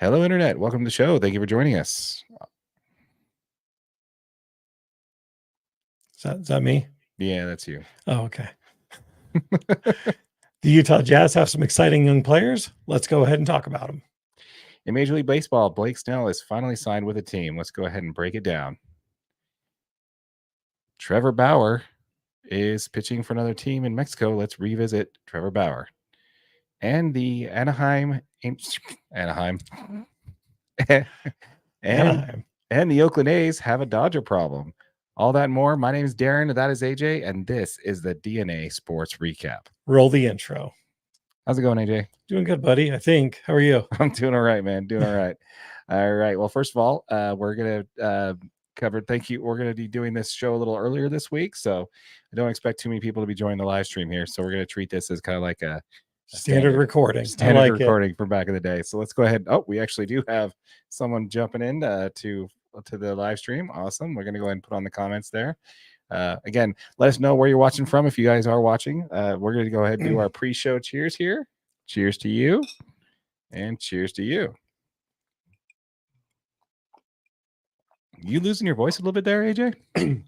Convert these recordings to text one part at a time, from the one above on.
Hello, Internet. Welcome to the show. Thank you for joining us. Is that me? Yeah, that's you. Oh, okay. The Utah Jazz have some exciting young players. Let's go ahead and talk about them. In Major League Baseball, Blake Snell is finally signed with a team. Let's go ahead and break it down. Trevor Bauer is pitching for another team in Mexico. Let's revisit Trevor Bauer. And the Anaheim and the Oakland A's have a Dodger problem. All that and more. My name is Darren. That is AJ, and this is the DNA Sports Recap. Roll the intro. How's it going, AJ? Doing good, buddy. I think. How are you? I'm doing all right, man. Doing all right. All right. Well, first of all, we're gonna cover. Thank you. We're gonna be doing this show a little earlier this week, so I don't expect too many people to be joining the live stream here. So we're gonna treat this as kind of like a standard recording. Standard recording from back in the day. So let's go ahead. Oh, we actually do have someone jumping in to the live stream. Awesome. We're gonna go ahead and put on the comments there. Again, let us know where you're watching from if you guys are watching. We're going to go ahead and do our pre-show cheers here. Cheers to you, and cheers to you. You losing your voice a little bit there, AJ? That's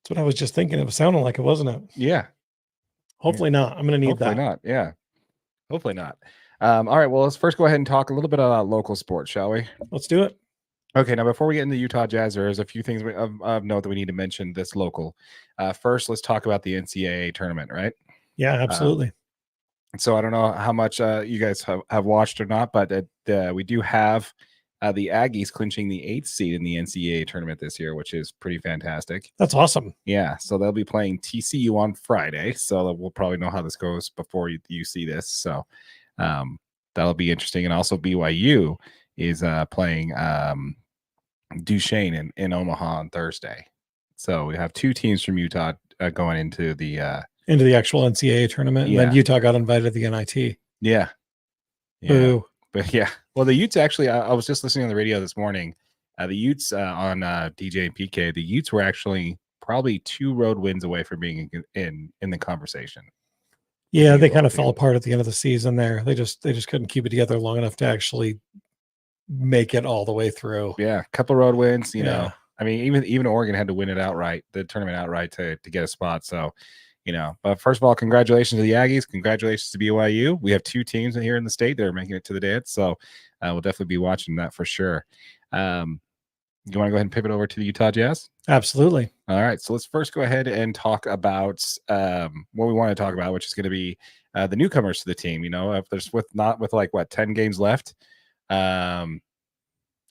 what I was just thinking. It was sounding like it, wasn't it? Yeah. Hopefully not. I'm going to need Hopefully that. Not. Yeah. Hopefully not. All right. Well, let's first go ahead and talk a little bit about local sports, shall we? Let's do it. Okay, now before we get into Utah Jazz, there's a few things of note that we need to mention this local. First, let's talk about the NCAA tournament, right? Yeah, absolutely. So I don't know how much you guys have watched or not, but we do have the Aggies clinching the 8th seed in the NCAA tournament this year, which is pretty fantastic. That's awesome. Yeah, so they'll be playing TCU on Friday, so we'll probably know how this goes before you see this. So that'll be interesting. And also BYU is playing Duchesne in Omaha on Thursday. So we have two teams from Utah going into the actual NCAA tournament. Yeah. And then Utah got invited to the NIT. Yeah. Boo. But yeah. Well, the Utes actually, I was just listening on the radio this morning. The Utes on DJ and PK, the Utes were actually probably 2 road wins away from being in the conversation. Yeah, they kind of fell apart at the end of the season there. They just couldn't keep it together long enough to actually make it all the way through. Yeah, a couple road wins, you know. I mean, even Oregon had to win it outright, the tournament outright to get a spot. So, you know, but first of all, congratulations to the Aggies. Congratulations to BYU. We have 2 teams here in the state that are making it to the dance. So we'll definitely be watching that for sure. You want to go ahead and pivot over to the Utah Jazz? Absolutely. All right. So let's first go ahead and talk about what we want to talk about, which is going to be the newcomers to the team. You know, if there's with 10 games left.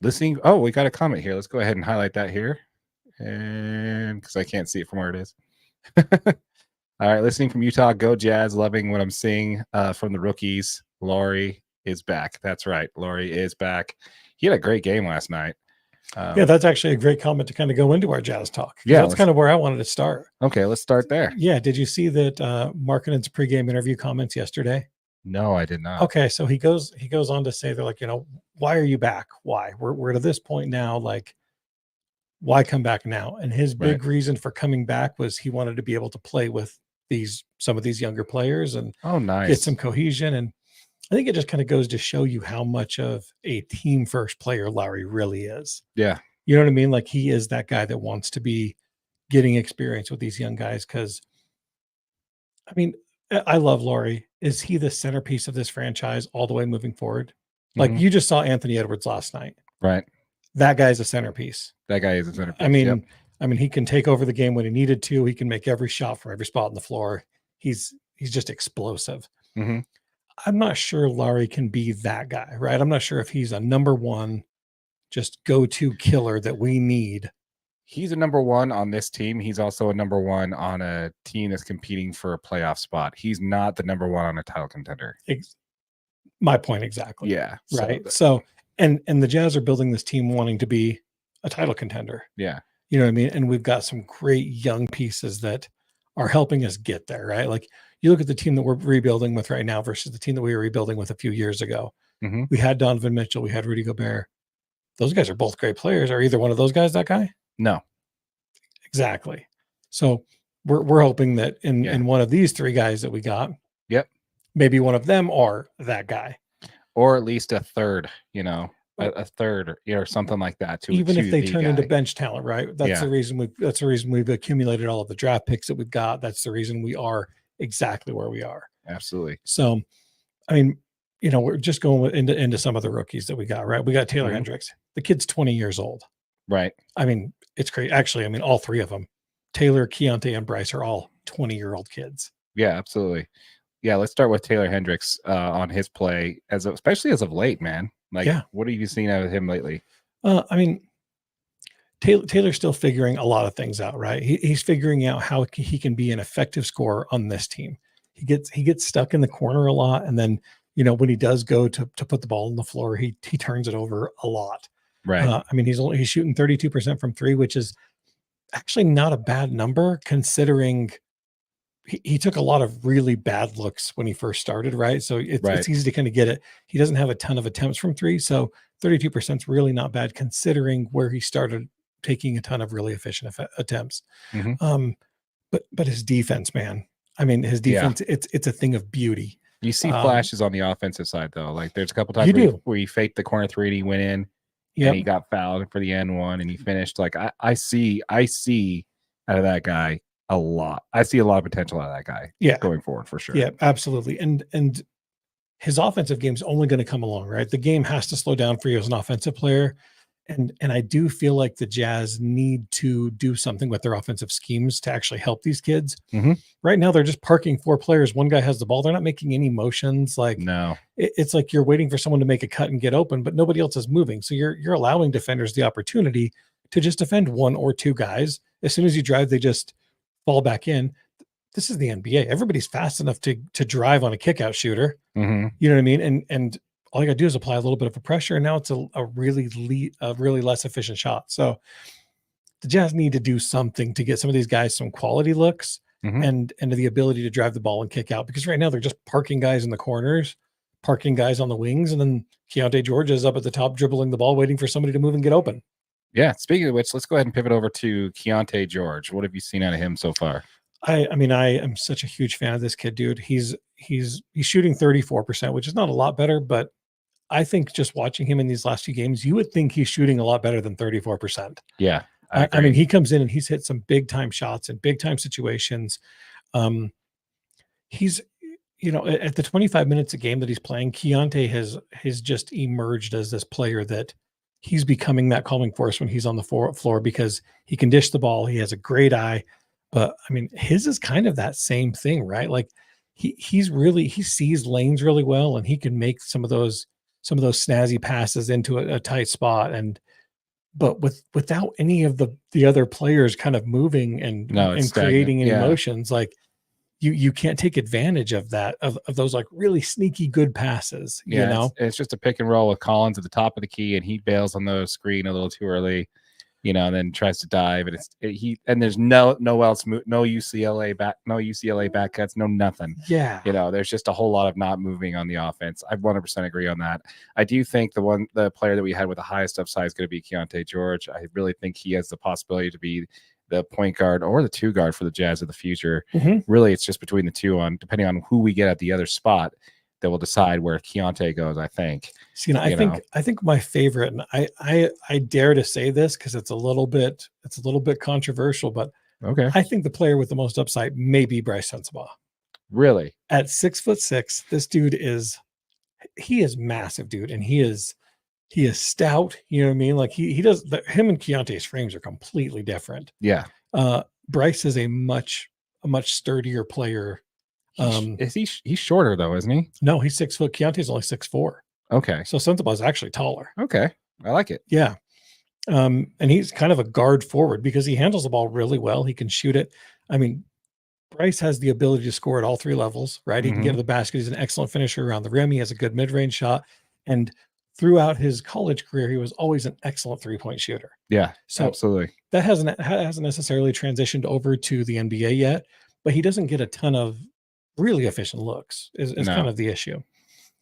Listening. Oh, we got a comment here. Let's go ahead and highlight that here. And because I can't see it from where it is. All right. Listening from Utah, go Jazz. Loving what I'm seeing from the rookies. Laurie is back. That's right. Laurie is back. He had a great game last night. Yeah, that's actually a great comment to kind of go into our Jazz talk. Yeah, that's kind of where I wanted to start. Okay, let's start there. Yeah. Did you see that Markkanen's pregame interview comments yesterday? No, I did not. Okay, so he goes on to say, they're like, you know, why are you back? Why? We're to this point now, like, why come back now? And his big reason for coming back was he wanted to be able to play with some of these younger players and get some cohesion. And I think it just kind of goes to show you how much of a team first player Lowry really is. Yeah. You know what I mean? Like, he is that guy that wants to be getting experience with these young guys. Cause I mean, I love Laurie. Is he the centerpiece of this franchise all the way moving forward? Like, you just saw Anthony Edwards last night. Right. That guy's a centerpiece. That guy is a centerpiece. I mean, he can take over the game when he needed to. He can make every shot from every spot on the floor. He's just explosive. Mm-hmm. I'm not sure Laurie can be that guy, right? I'm not sure if he's a number one, just go-to killer that we need. He's a number one on this team. He's also a number one on a team that's competing for a playoff spot. He's not the number one on a title contender. My point exactly. Yeah. Right. So, and the Jazz are building this team wanting to be a title contender. Yeah. You know what I mean? And we've got some great young pieces that are helping us get there, right? Like, you look at the team that we're rebuilding with right now versus the team that we were rebuilding with a few years ago. Mm-hmm. We had Donovan Mitchell. We had Rudy Gobert. Those guys are both great players. Are either one of those guys that guy? No. Exactly. So we're hoping that in one of these 3 guys that we got, yep, maybe one of them are that guy. or at least a third, a third or something like that even if they the turn into guy. bench talent, right? That's the reason we've accumulated all of the draft picks that we've got. That's the reason we are exactly where we are. Absolutely. So, I mean, we're just going into some of the rookies that we got, right? We got Taylor Hendricks. The kid's 20 years old. Right. I mean, it's great. Actually, I mean, all three of them, Taylor, Keontae, and Bryce, are all 20-year-old kids. Yeah, absolutely. Yeah, let's start with Taylor Hendricks on his play, especially as of late, man. Like, what have you seen out of him lately? I mean, Taylor's still figuring a lot of things out, right? He's figuring out how he can be an effective scorer on this team. He gets stuck in the corner a lot, and then when he does go to put the ball on the floor, he turns it over a lot. Right. I mean, he's shooting 32% from three, which is actually not a bad number considering he took a lot of really bad looks when he first started, right? So it's easy to kind of get it. He doesn't have a ton of attempts from three, so 32% is really not bad considering where he started taking a ton of really efficient attempts. But his defense, man, I mean, his defense, it's a thing of beauty. You see flashes on the offensive side though. Like there's a couple times where he faked the corner three and he went in and he got fouled for the N1 and he finished. Like I see out of that guy a lot. I see a lot of potential out of that guy going forward for sure. Yeah, absolutely. And his offensive game is only going to come along, right? The game has to slow down for you as an offensive player. And I do feel like the Jazz need to do something with their offensive schemes to actually help these kids. Right now, they're just parking four players. One guy has the ball. They're not making any motions. Like, no, it's like you're waiting for someone to make a cut and get open, but nobody else is moving. So you're allowing defenders the opportunity to just defend one or two guys. As soon as you drive, they just fall back in. This is the NBA. Everybody's fast enough to drive on a kick out shooter. You know what I mean? And all you got to do is apply a little bit of a pressure, and now it's a really less efficient shot. So the Jazz need to do something to get some of these guys some quality looks and the ability to drive the ball and kick out, because right now they're just parking guys in the corners, parking guys on the wings, and then Keontae George is up at the top dribbling the ball, waiting for somebody to move and get open. Yeah. Speaking of which, let's go ahead and pivot over to Keontae George. What have you seen out of him so far? I mean, I am such a huge fan of this kid, dude. He's shooting 34%, which is not a lot better, but I think just watching him in these last few games, you would think he's shooting a lot better than 34%. Yeah. I mean, he comes in and he's hit some big time shots in big time situations. He's, at the 25 minutes a game that he's playing, Keontae has just emerged as this player that he's becoming that calming force when he's on the floor, because he can dish the ball. He has a great eye, but I mean, his is kind of that same thing, right? Like he sees lanes really well, and he can make some of those snazzy passes into a tight spot, but without any of the other players kind of moving and creating any motions, like you can't take advantage of that, of those like really sneaky good passes. It's just a pick and roll with Collins at the top of the key, and he bails on the screen a little too early, and then tries to dive, and there's no UCLA back cuts, no nothing. There's just a whole lot of not moving on the offense. I 100% agree on that. I do think the player that we had with the highest upside is going to be Keontae George. I really think he has the possibility to be the point guard or the two guard for the Jazz of the future. Really, it's just between the two, depending on who we get at the other spot, that will decide where Keontae goes, I think. I think my favorite, and I dare to say this because it's a little bit controversial, but okay, I think the player with the most upside may be Bryce Sensabaugh. Really? At 6'6", this dude is massive, dude, and he is stout. You know what I mean? Like him and Keontae's frames are completely different. Yeah. Bryce is a much sturdier player. He's shorter though, isn't he? No, he's 6 foot. Keontae's only 6'4". Okay. So Sensabaugh is actually taller. Okay. I like it. Yeah. And he's kind of a guard forward because he handles the ball really well. He can shoot it. I mean, Bryce has the ability to score at all three levels, right? He can get to the basket. He's an excellent finisher around the rim. He has a good mid-range shot. And throughout his college career, he was always an excellent three-point shooter. Yeah, so absolutely. That hasn't necessarily transitioned over to the NBA yet, but he doesn't get a ton of really efficient looks is kind of the issue.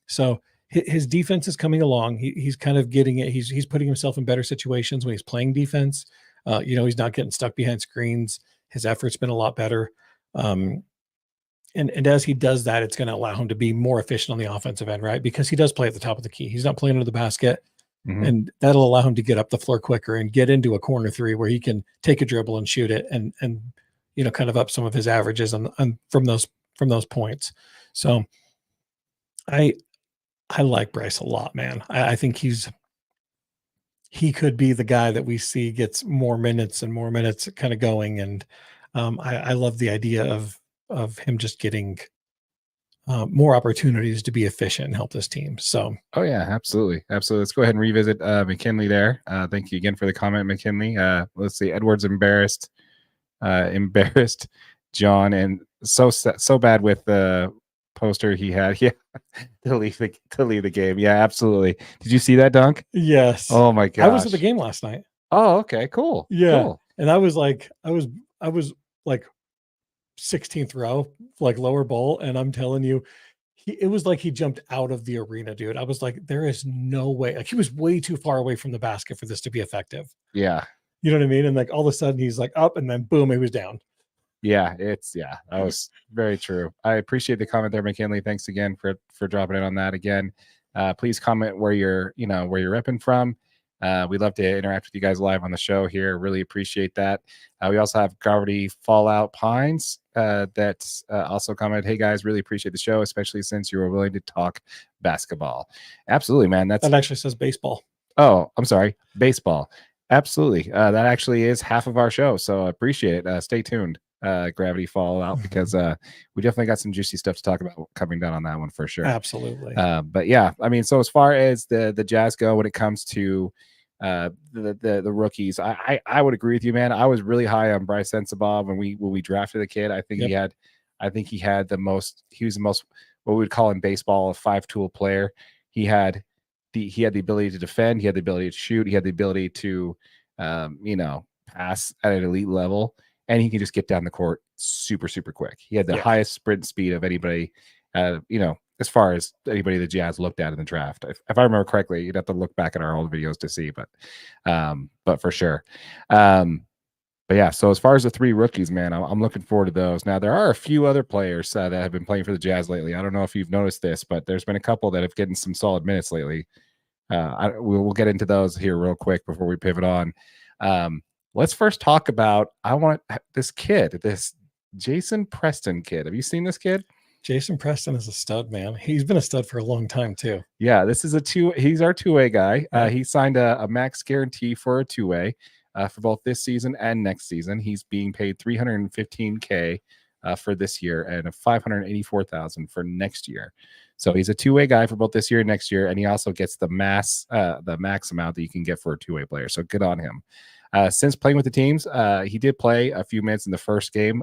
So his defense is coming along. He's kind of getting it. He's putting himself in better situations when he's playing defense. He's not getting stuck behind screens. His effort's been a lot better. And And as he does that, it's going to allow him to be more efficient on the offensive end, right? Because he does play at the top of the key. He's not playing under the basket. And that'll allow him to get up the floor quicker and get into a corner three where he can take a dribble and shoot it and kind of up some of his averages on from those points. So I like Bryce a lot, man. I think he could be the guy that we see gets more minutes and more minutes kind of going. And I love the idea of him just getting more opportunities to be efficient and help this team. So, oh yeah, absolutely. Let's go ahead and revisit McKinley there. Thank you again for the comment, McKinley. Let's see. Edward's embarrassed John, and so bad with the poster he had. Yeah, to leave the game. Yeah, absolutely. Did you see that dunk? Yes. Oh my god. I was at the game last night. Oh, okay, cool. Yeah. Cool. And I was like 16th row, like lower bowl. And I'm telling you, it was like he jumped out of the arena, dude. I was like, there is no way. Like he was way too far away from the basket for this to be effective. Yeah. You know what I mean? And like all of a sudden he's like up and then boom, he was down. Yeah, that was very true. I appreciate the comment there, McKinley. Thanks again for dropping in on that again. Please comment where you're repping from. We'd love to interact with you guys live on the show here. Really appreciate that. We also have Gravity Fallout Pines that also commented, "Hey guys, really appreciate the show, especially since you were willing to talk basketball." Absolutely, man. That actually says baseball. Oh, I'm sorry, baseball. Absolutely. That actually is half of our show, so I appreciate it. Stay tuned, Gravity Fallout, because we definitely got some juicy stuff to talk about coming down on that one for sure. Absolutely. But yeah, I mean, so as far as the Jazz go when it comes to the rookies, I would agree with you, man. I was really high on Bryce Sensabaugh when we drafted the kid. I think he was the most what we would call in baseball a 5-tool player. He had the ability to defend, he had the ability to shoot, he had the ability to pass at an elite level, and he can just get down the court super quick. He had the highest sprint speed of anybody, as far as anybody the Jazz looked at in the draft. If I remember correctly, you'd have to look back at our old videos to see, but for sure. But yeah, so as far as the 3 rookies, man, I'm looking forward to those. Now, there are a few other players that have been playing for the Jazz lately. I don't know if you've noticed this, but there's been a couple that have gotten some solid minutes lately. We'll get into those here real quick before we pivot on. Let's first talk about, I want this kid, this Jason Preston kid. Have you seen this kid? Jason Preston is a stud, man. He's been a stud for a long time too. Yeah, this is he's our 2-way guy. He signed a max guarantee for a 2-way for both this season and next season. He's being paid $315K for this year and $584,000 for next year. So he's a 2-way guy for both this year and next year, and he also gets the max amount that you can get for a 2-way player. So good on him. Since playing with the teams, he did play a few minutes in the first game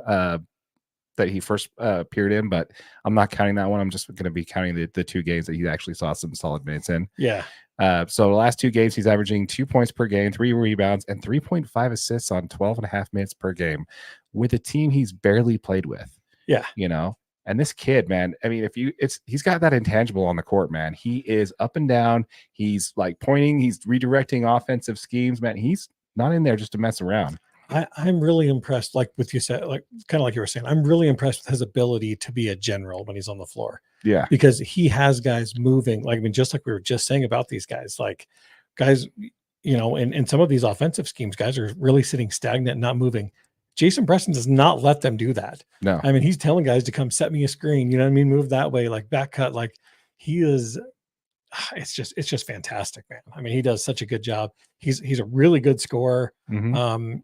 that he first appeared in, but I'm not counting that one. I'm just going to be counting the 2 games that he actually saw some solid minutes in. Yeah. So the last 2 games, he's averaging 2 points per game, 3 rebounds, and 3.5 assists on 12.5 minutes per game with a team he's barely played with. Yeah. And this kid, man, I mean, he's got that intangible on the court, man. He is up and down. He's like pointing, he's redirecting offensive schemes, man. He's not in there just to mess around. I'm really impressed, like what you said, like kind of like you were saying, I'm really impressed with his ability to be a general when he's on the floor. Yeah. Because he has guys moving, like, I mean, just like we were just saying about these guys, like guys, in some of these offensive schemes, guys are really sitting stagnant and not moving. Jason Preston does not let them do that. No. I mean, he's telling guys to come set me a screen, you know what I mean? Move that way, like back cut. Like he is, it's just fantastic, man. I mean, he does such a good job. He's a really good scorer. Mm-hmm.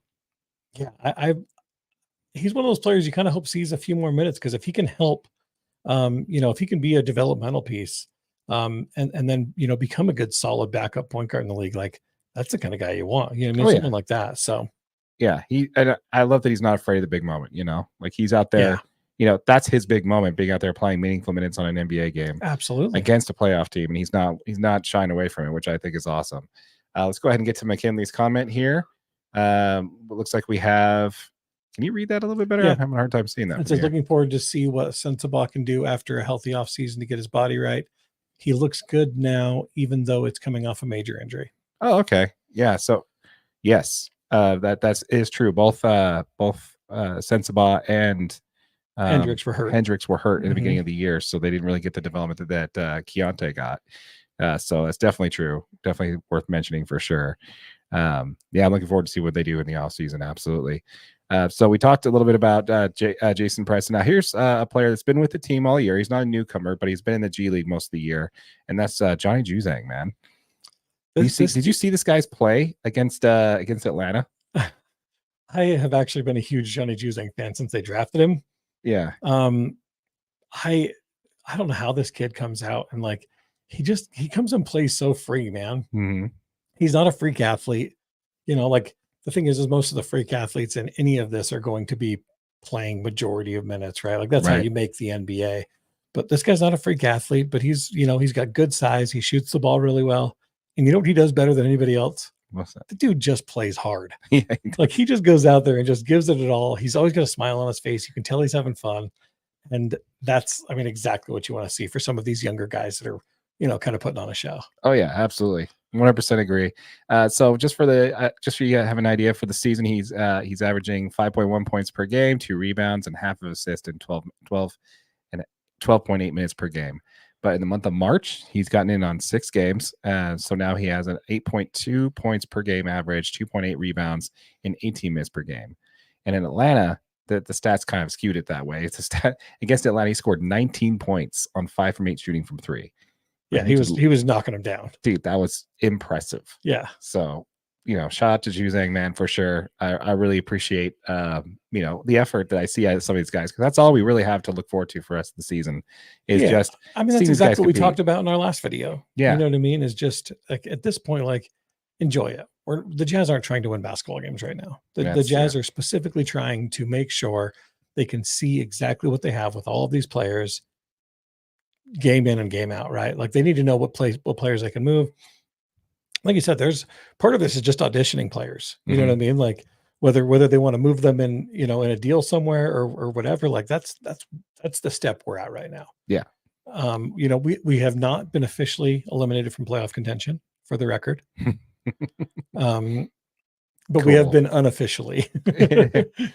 Yeah, he's one of those players you kind of hope sees a few more minutes, because if he can help, if he can be a developmental piece, and then become a good solid backup point guard in the league, like that's the kind of guy you want. You know what I mean? Something like that. So yeah, I love that he's not afraid of the big moment. Like he's out there. Yeah. That's his big moment, being out there playing meaningful minutes on an NBA game. Absolutely. Against a playoff team, and he's not shying away from it, which I think is awesome. Let's go ahead and get to McKinley's comment here. It looks like we have. Can you read that a little bit better? Yeah. I'm having a hard time seeing that. It says, looking forward to see what Sensabaugh can do after a healthy offseason to get his body right. He looks good now, even though it's coming off a major injury. Oh, okay. Yeah. So, yes, that is true. Both Sensabaugh and Hendricks were hurt. In the beginning of the year, so they didn't really get the development that Keontae got. So that's definitely true. Definitely worth mentioning for sure. I'm looking forward to see what they do in the offseason. Absolutely. So we talked a little bit about Jason Preston. Now here's a player that's been with the team all year. He's not a newcomer, but he's been in the G League most of the year, and that's Johnny Juzang, man. Did you see this guy's play against Atlanta? I have actually been a huge Johnny Juzang fan since they drafted him. Yeah. I don't know how this kid comes out and like he comes and plays so free, man. Mm-hmm. He's not a freak athlete. Like the thing is most of the freak athletes in any of this are going to be playing majority of minutes, right? Like that's how you make the NBA. But this guy's not a freak athlete, but he's got good size. He shoots the ball really well. And you know what he does better than anybody else? What's that? The dude just plays hard. Yeah. Like he just goes out there and just gives it all. He's always got a smile on his face. You can tell he's having fun. And that's, exactly what you want to see for some of these younger guys that are, kind of putting on a show. Oh yeah, absolutely. 100% agree. So just for you to have an idea for the season, he's averaging 5.1 points per game, 2 rebounds, and half of assist in 12.8 minutes per game. But in the month of March, he's gotten in on 6 games. So now he has an 8.2 points per game average, 2.8 rebounds, in 18 minutes per game. And in Atlanta, the stats kind of skewed it that way. It's a stat against Atlanta. He scored 19 points on 5 from 8 shooting from 3. Yeah, he was knocking him down. Dude, that was impressive. Yeah. So, shout out to Juzang, man, for sure. I really appreciate, the effort that I see out of some of these guys, because that's all we really have to look forward to for the rest of the season is just. That's exactly what we talked about in our last video. Yeah. You know what I mean? Is just like at this point, like enjoy it. The Jazz aren't trying to win basketball games right now. The Jazz are specifically trying to make sure they can see exactly what they have with all of these players, game in and game out, right? Like they need to know what players they can move. Like you said, there's part of this is just auditioning players. You know what I mean? Like whether they want to move them in, in a deal somewhere or whatever. Like that's the step we're at right now. Yeah. We have not been officially eliminated from playoff contention, for the record. But we have been unofficially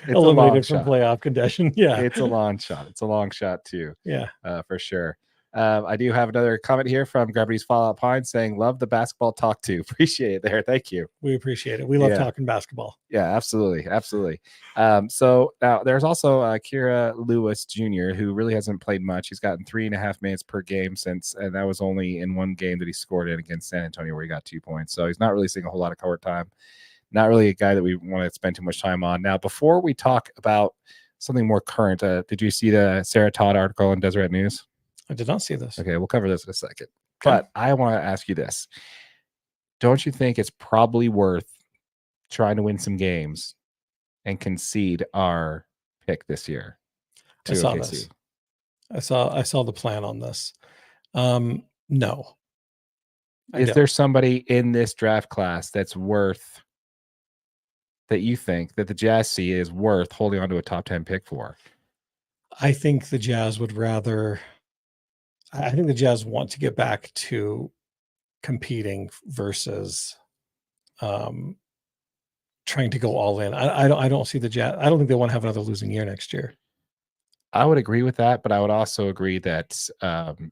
eliminated from playoff contention. Yeah. It's a long shot. It's a long shot too. Yeah. For sure. I do have another comment here from Gravity's Fallout Pine saying, love the basketball talk too. Appreciate it there. Thank you. We appreciate it. We love talking basketball. Yeah, absolutely. Absolutely. So now there's also Kira Lewis Jr., who really hasn't played much. He's gotten 3.5 minutes per game and that was only in one game that he scored in against San Antonio where he got 2 points. So he's not really seeing a whole lot of court time. Not really a guy that we want to spend too much time on. Now, before we talk about something more current, did you see the Sarah Todd article in Deseret News? I did not see this. Okay, we'll cover this in a second. But I want to ask you this. Don't you think it's probably worth trying to win some games and concede our pick this year to I saw OKC? this. I saw the plan on this. No. Is there somebody in this draft class that's worth that you think that the Jazz see is worth holding on to a top 10 pick for? I think the Jazz would rather. I think the Jazz want to get back to competing versus trying to go all in. I don't see the Jazz. I don't think they want to have another losing year next year. I would agree with that, but I would also agree that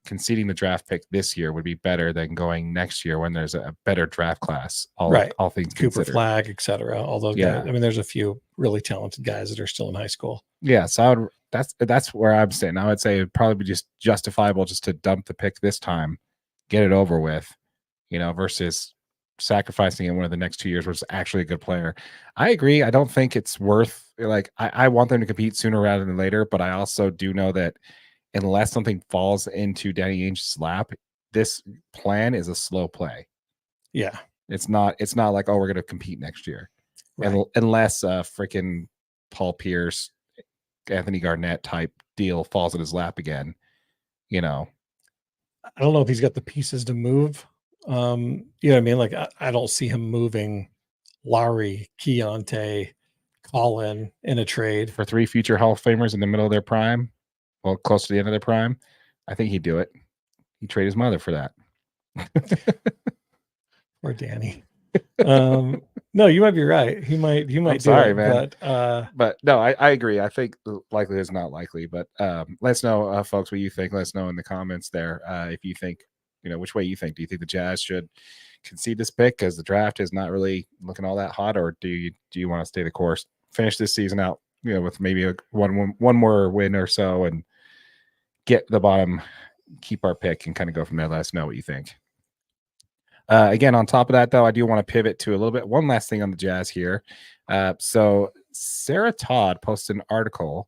conceding the draft pick this year would be better than going next year when there's a better draft class. All things Cooper considered. Flag, etc. All those guys. I mean, there's a few really talented guys that are still in high school. Yeah, so that's where I'm saying. I would say it'd probably be just justifiable just to dump the pick this time, get it over with, versus sacrificing in one of the next 2 years where it's actually a good player. I agree. I don't think it's worth I want them to compete sooner rather than later, but I also do know that unless something falls into Danny Ainge's lap, this plan is a slow play. Yeah. It's not like, oh, we're going to compete next year. Right. Unless freaking Paul Pierce, Anthony Garnett type deal falls in his lap again, I don't know if he's got the pieces to move. You know what I mean? Like I don't see him moving Lowry, Keontae, Colin in a trade for 3 future Hall of Famers in the middle of their prime. Well, close to the end of their prime. I think he'd do it. He'd trade his mother for that. Or Danny. No, you might be right. He might I'm do sorry, it, man. but But no, I agree. I think the likelihood is not likely. But let us know, folks, what you think. Let us know in the comments there if you think, which way you think. Do you think the Jazz should concede this pick because the draft is not really looking all that hot, or do you want to stay the course, finish this season out, with maybe one more win or so, and get the bottom, keep our pick, and kind of go from there? Let us know what you think. Again, on top of that, though, I do want to pivot to one last thing on the Jazz here. So Sarah Todd posted an article,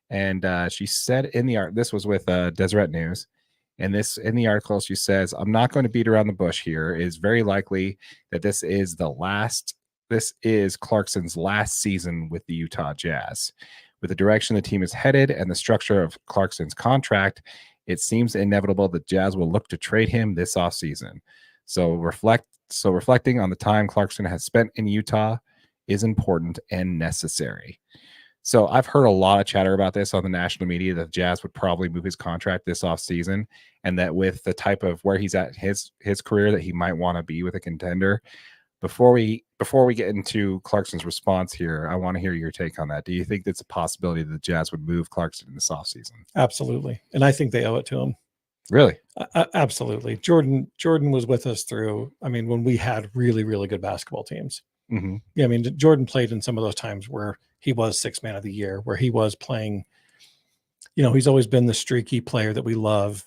and she said in the art, this was with Deseret News, and in the article, she says, "I'm not going to beat around the bush here. It is very likely that this is Clarkson's last season with the Utah Jazz. With the direction the team is headed and the structure of Clarkson's contract, it seems inevitable that Jazz will look to trade him this offseason. So reflecting on the time Clarkson has spent in Utah is important and necessary." So I've heard a lot of chatter about this on the national media that the Jazz would probably move his contract this offseason, and that with the type of where he's at his career, that he might want to be with a contender. Before we get into Clarkson's response here, I want to hear your take on that. Do you think that's a possibility that the Jazz would move Clarkson in this offseason? absolutely, and I think they owe it to him. Really? Absolutely. Jordan was with us through, when we had really, really good basketball teams. Mm-hmm. Yeah, Jordan played in some of those times where he was sixth man of the year, where he was playing. He's always been the streaky player that we love.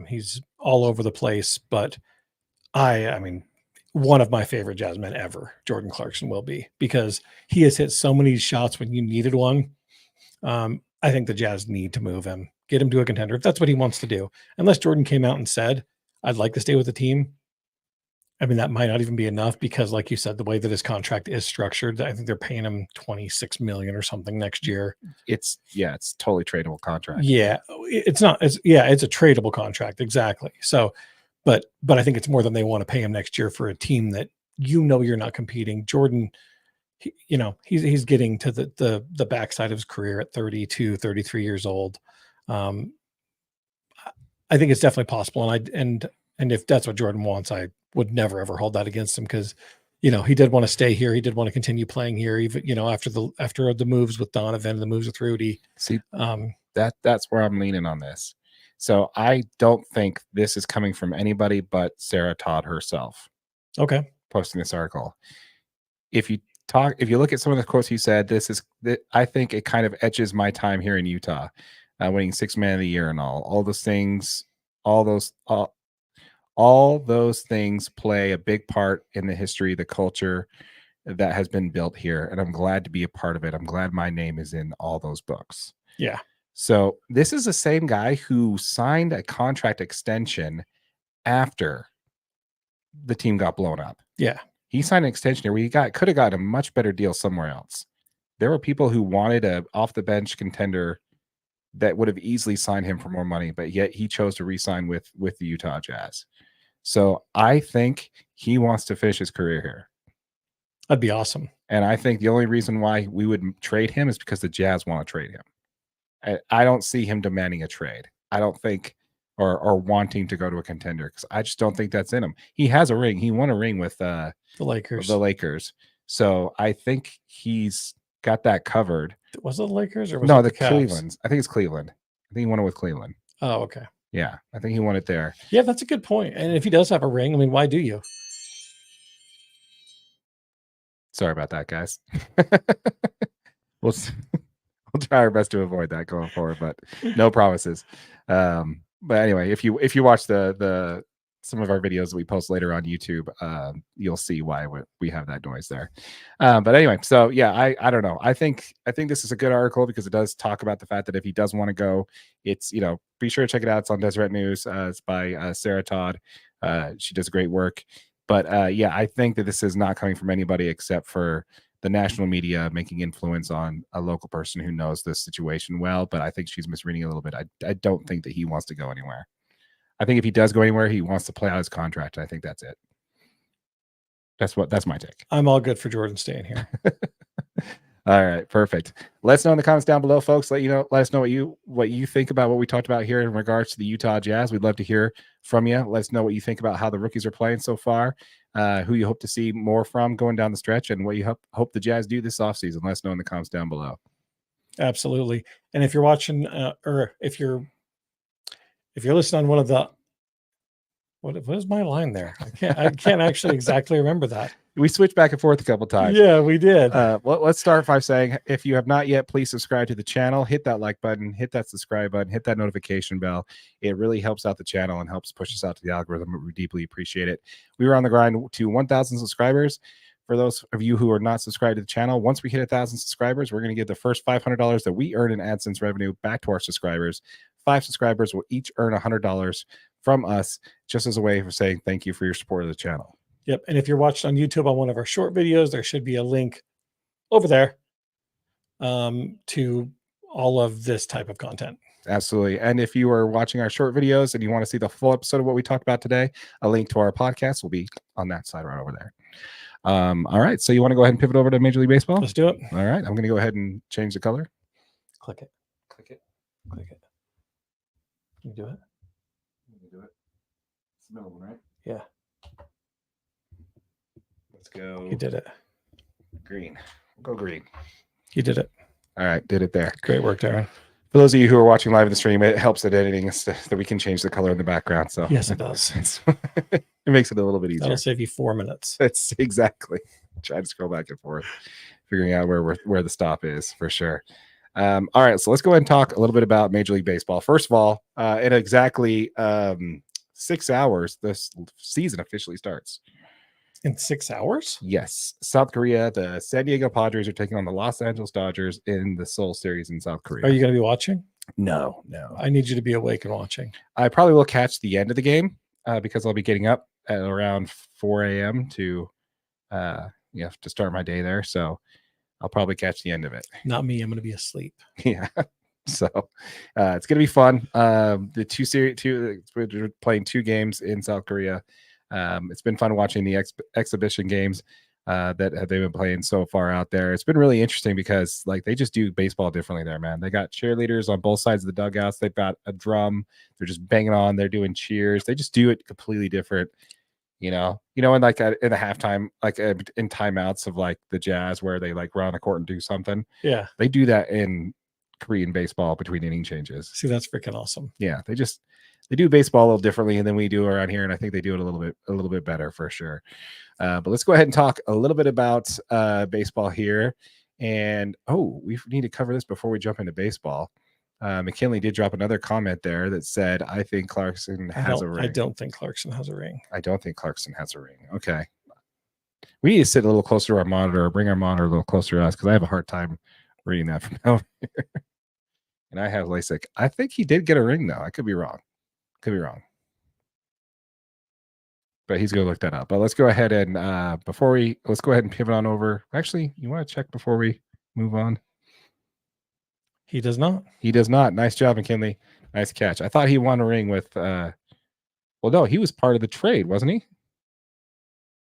He's all over the place, but one of my favorite Jazz men ever, Jordan Clarkson, will be, because he has hit so many shots when you needed one. I think the Jazz need to move him, get him to a contender if that's what he wants to do. Unless Jordan came out and said, "I'd like to stay with the team," that might not even be enough, because like you said, the way that his contract is structured, I think they're paying him $26 million or something next year. It's totally tradable contract. Yeah, it's not. It's a tradable contract. Exactly. So, but I think it's more than they want to pay him next year for a team that you're not competing. Jordan, he's getting to the backside of his career at 32, 33 years old. I think it's definitely possible, and if that's what Jordan wants, I would never ever hold that against him, because he did want to stay here. He did want to continue playing here, even after the moves with Donovan, the moves with Rudy. See, that's where I'm leaning on this. So I don't think this is coming from anybody but Sarah Todd herself. Okay, posting this article. If you look at some of the quotes he said, I think it kind of etches my time here in Utah, winning sixth man of the year and all those things, all those things play a big part in the history, the culture that has been built here, and I'm glad to be a part of it. I'm glad my name is in all those books. Yeah. So this is the same guy who signed a contract extension after the team got blown up. Yeah. He signed an extension here where he could have gotten a much better deal somewhere else. There were people who wanted a off the bench contender that would have easily signed him for more money, but yet he chose to re-sign with the Utah Jazz. So I think he wants to finish his career here. That'd be awesome. And I think the only reason why we would trade him is because the Jazz want to trade him. I don't see him demanding a trade. I don't think, or wanting to go to a contender, because I just don't think that's in him. He has a ring. He won a ring with the Lakers. So I think he's got that covered. Was it the Lakers or was no, it the Cavs? Cleveland? I think it's Cleveland. I think he won it with Cleveland. Oh, okay. Yeah, I think he won it there. Yeah, that's a good point. And if he does have a ring, why do you? Sorry about that, guys. We'll try our best to avoid that going forward, but no promises. But anyway, if you watch the some of our videos that we post later on YouTube, you'll see why we have that noise there. But anyway, so yeah, I don't know. I think this is a good article because it does talk about the fact that if he does want to go, it's, be sure to check it out. It's on Deseret News. It's by Sarah Todd. She does great work. But yeah, I think that this is not coming from anybody except for the national media making influence on a local person who knows this situation well. But I think she's misreading a little bit. I don't think that he wants to go anywhere. I think if he does go anywhere, he wants to play out his contract. I think that's it. That's my take. I'm all good for Jordan staying here. All right, perfect. Let us know in the comments down below, folks. Let us know what you think about what we talked about here in regards to the Utah Jazz. We'd love to hear from you. Let us know what you think about how the rookies are playing so far. who you hope to see more from going down the stretch, and what you hope the Jazz do this offseason. Let us know in the comments down below. Absolutely. And if you're watching, or if you're listening on one of the, what is my line there? I can't actually exactly remember that. We switched back and forth a couple times. Yeah, we did. Let's start by saying, if you have not yet, please subscribe to the channel, hit that like button, hit that subscribe button, hit that notification bell. It really helps out the channel and helps push us out to the algorithm. We deeply appreciate it. We were on the grind to 1,000 subscribers. For those of you who are not subscribed to the channel, once we hit 1,000 subscribers, we're going to give the first $500 that we earn in AdSense revenue back to our subscribers. 5 subscribers will each earn $100 from us, just as a way of saying thank you for your support of the channel. Yep. And if you're watching on YouTube on one of our short videos, there should be a link over there to all of this type of content. Absolutely. And if you are watching our short videos and you want to see the full episode of what we talked about today, a link to our podcast will be on that side right over there. All right. So you want to go ahead and pivot over to Major League Baseball? Let's do it. All right. I'm going to go ahead and change the color. Click it. Click it. Click it. Can you do it? You can do it. It's the middle one, right? Yeah. Let's go. You did it. Green. We'll go green. You did it. All right. Did it there. Great work, Darren. For those of you who are watching live in the stream, it helps at editing that we can change the color in the background. So yes, it does. It makes it a little bit easier. That'll save you 4 minutes. That's exactly. Try to scroll back and forth, figuring out where the stop is for sure. All right, so let's go ahead and talk a little bit about Major League Baseball. First of all, in exactly 6 hours, this season officially starts. In 6 hours? Yes. South Korea, the San Diego Padres are taking on the Los Angeles Dodgers in the Seoul series in South Korea. Are you going to be watching? No. I need you to be awake and watching. I probably will catch the end of the game because I'll be getting up at around 4 a.m. to start my day there. So I'll probably catch the end of it. Not me. I'm going to be asleep. Yeah. So it's going to be fun. We're playing 2 games in South Korea. It's been fun watching the exhibition games that they've been playing so far out there. It's been really interesting because they just do baseball differently there, man. They got cheerleaders on both sides of the dugouts. They've got a drum. They're just banging on. They're doing cheers. They just do it completely different. In in the halftime, in timeouts of the Jazz where they run on the court and do something. Yeah. They do that in Korean baseball between inning changes. See, that's freaking awesome. Yeah. They do baseball a little differently than we do around here, and I think they do it a little bit better for sure. But let's go ahead and talk a little bit about baseball here. And we need to cover this before we jump into baseball. McKinley did drop another comment there that said, "I think Clarkson has a ring." I don't think Clarkson has a ring. I don't think Clarkson has a ring. Okay, we need to sit a little closer to our monitor, or bring our monitor a little closer to us, because I have a hard time reading that from over here. And I have LASIK. I think he did get a ring, though. I could be wrong. But he's going to look that up. But let's go ahead and let's go ahead and pivot on over. Actually, you want to check before we move on? He does not. He does not. Nice job, McKinley. Nice catch. I thought he won a ring with no, he was part of the trade, wasn't he?